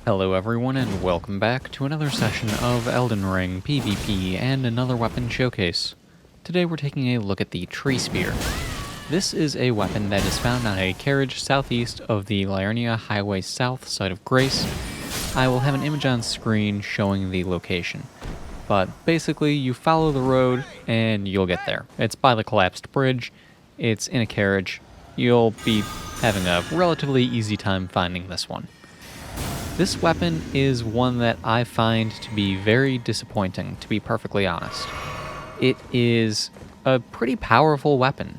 Hello everyone and welcome back to another session of Elden Ring PvP and another weapon showcase. Today we're taking a look at the Treespear. This is a weapon that is found on a carriage southeast of the Liurnia Highway South side of Grace. I will have an image on screen showing the location. But basically you follow the road and you'll get there. It's by the collapsed bridge, it's in a carriage. You'll be having a relatively easy time finding this one. This weapon is one that I find to be very disappointing, to be perfectly honest. It is a pretty powerful weapon,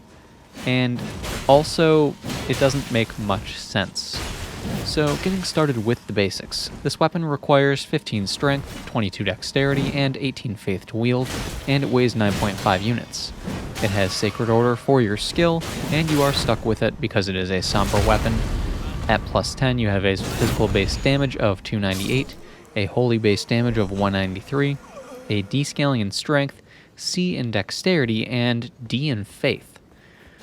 and also it doesn't make much sense. So getting started with the basics. This weapon requires 15 strength, 22 dexterity, and 18 faith to wield, and it weighs 9.5 units. It has Sacred Order for your skill, and you are stuck with it because it is a somber weapon. At plus 10, you have a physical base damage of 298, a holy base damage of 193, a D-scaling in strength, C in dexterity, and D in faith.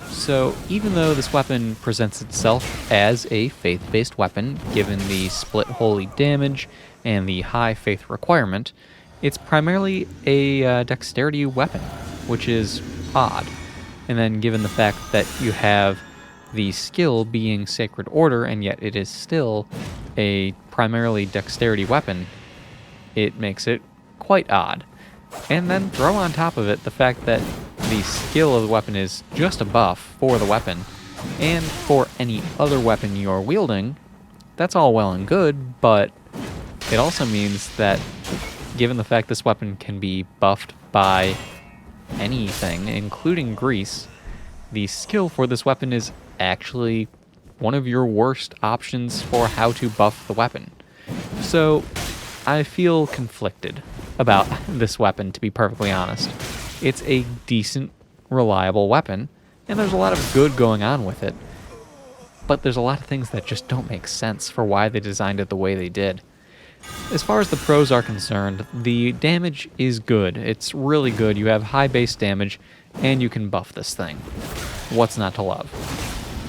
So even though this weapon presents itself as a faith-based weapon, given the split holy damage and the high faith requirement, it's primarily a dexterity weapon, which is odd. And then given the fact that you have the skill being Sacred Order, and yet it is still a primarily dexterity weapon, it makes it quite odd. And then throw on top of it the fact that the skill of the weapon is just a buff for the weapon, and for any other weapon you're wielding, that's all well and good, but it also means that given the fact this weapon can be buffed by anything, including grease, the skill for this weapon is actually one of your worst options for how to buff the weapon. So I feel conflicted about this weapon, to be perfectly honest. It's a decent, reliable weapon, and there's a lot of good going on with it, but there's a lot of things that just don't make sense for why they designed it the way they did. As far as the pros are concerned, the damage is good. It's really good. You have high base damage, and you can buff this thing. What's not to love?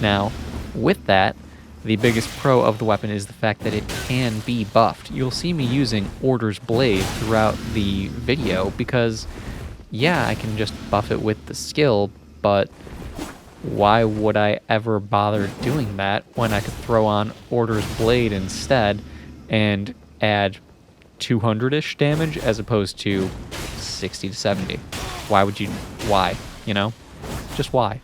Now, with that, the biggest pro of the weapon is the fact that it can be buffed. You'll see me using Order's Blade throughout the video because, yeah, I can just buff it with the skill, but why would I ever bother doing that when I could throw on Order's Blade instead and add 200-ish damage as opposed to 60 to 70? Why? You know? Just why?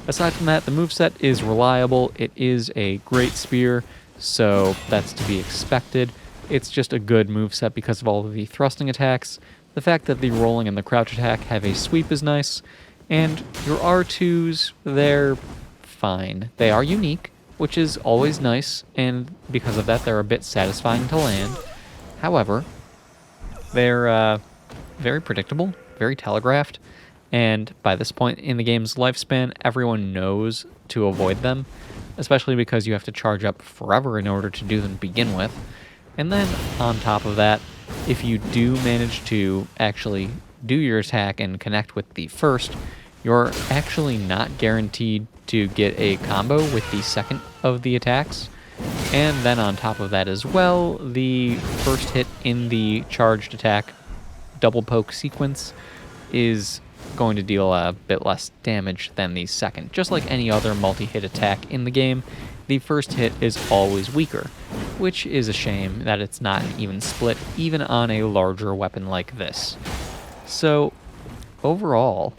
Aside from that, the moveset is reliable. It is a great spear, so that's to be expected. It's just a good moveset because of all of the thrusting attacks. The fact that the rolling and the crouch attack have a sweep is nice, and your R2s, they're fine. They are unique, which is always nice, and because of that, they're a bit satisfying to land. However, they're very predictable, very telegraphed, and by this point in the game's lifespan, everyone knows to avoid them, especially because you have to charge up forever in order to do them to begin with. And then, on top of that, if you do manage to actually do your attack and connect with the first, you're actually not guaranteed to get a combo with the second of the attacks. And then on top of that as well, the first hit in the charged attack double poke sequence is going to deal a bit less damage than the second. Just like any other multi-hit attack in the game, the first hit is always weaker, which is a shame that it's not an even split, even on a larger weapon like this. So, overall,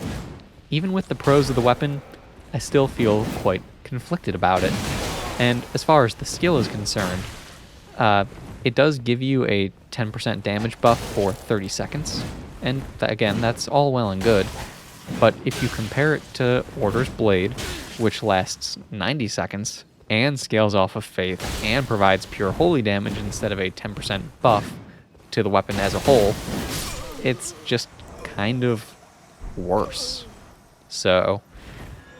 even with the pros of the weapon, I still feel quite conflicted about it. And as far as the skill is concerned, it does give you a 10% damage buff for 30 seconds. And again, that's all well and good. But if you compare it to Order's Blade, which lasts 90 seconds, and scales off of faith, and provides pure holy damage instead of a 10% buff to the weapon as a whole, it's just kind of worse. So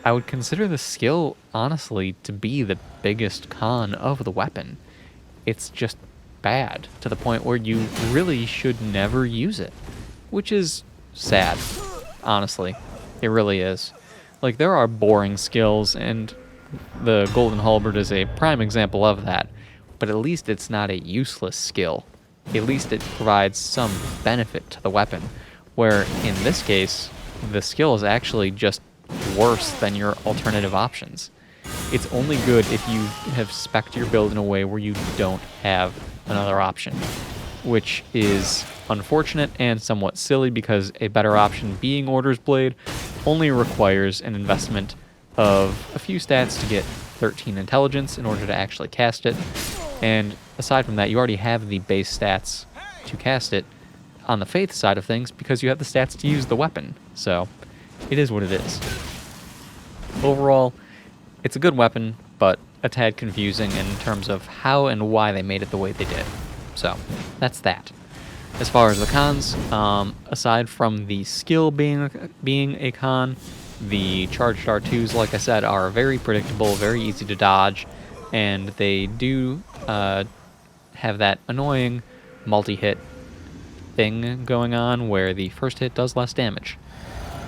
I would consider the skill, honestly, to be the biggest con of the weapon. It's just bad, to the point where you really should never use it, which is sad, honestly. It really is. Like, there are boring skills, and the Golden Halberd is a prime example of that. but at least it's not a useless skill. At least it provides some benefit to the weapon, where in this case, the skill is actually just worse than your alternative options. It's only good if you have spec'd your build in a way where you don't have another option, which is unfortunate and somewhat silly because a better option being Order's Blade only requires an investment of a few stats to get 13 intelligence in order to actually cast it, and aside from that, you already have the base stats to cast it on the Faith side of things because you have the stats to use the weapon, so it is what it is. Overall, it's a good weapon, but a tad confusing in terms of how and why they made it the way they did. So, that's that. As far as the cons, aside from the skill being a con, the charged R2s, like I said, are very predictable, very easy to dodge, and they do have that annoying multi-hit thing going on where the first hit does less damage.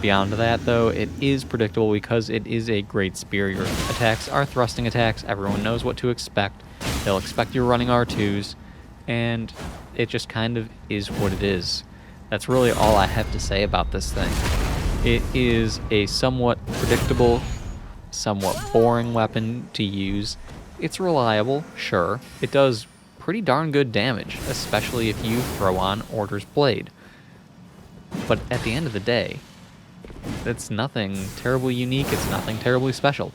Beyond that, though, it is predictable because it is a great spear. Your attacks are thrusting attacks. Everyone knows what to expect. They'll expect your running R2s, and it just kind of is what it is. That's really all I have to say about this thing. It is a somewhat predictable, somewhat boring weapon to use. It's reliable, sure. It does pretty darn good damage, especially if you throw on Order's Blade. But at the end of the day, it's nothing terribly unique, it's nothing terribly special,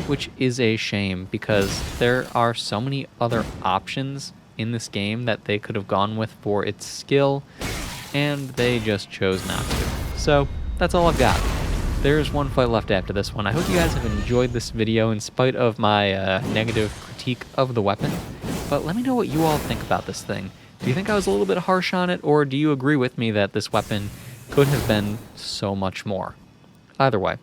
which is a shame because there are so many other options in this game that they could have gone with for its skill, and they just chose not to. So, that's all I've got. There's one fight left after this one. I hope you guys have enjoyed this video in spite of my negative critique of the weapon, but let me know what you all think about this thing. Do you think I was a little bit harsh on it, or do you agree with me that this weapon could have been so much more? Either way,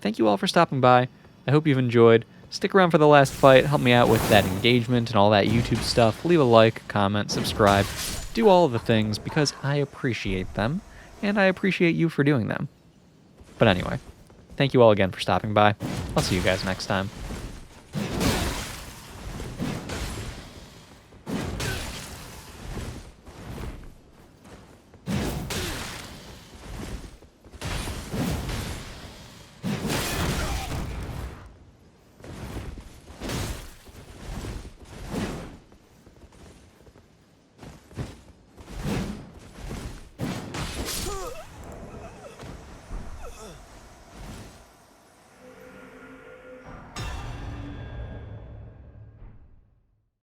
thank you all for stopping by. I hope you've enjoyed. Stick around for the last fight, help me out with that engagement and all that YouTube stuff. Leave a like, comment, subscribe, do all of the things because I appreciate them, and I appreciate you for doing them. But anyway, thank you all again for stopping by. I'll see you guys next time.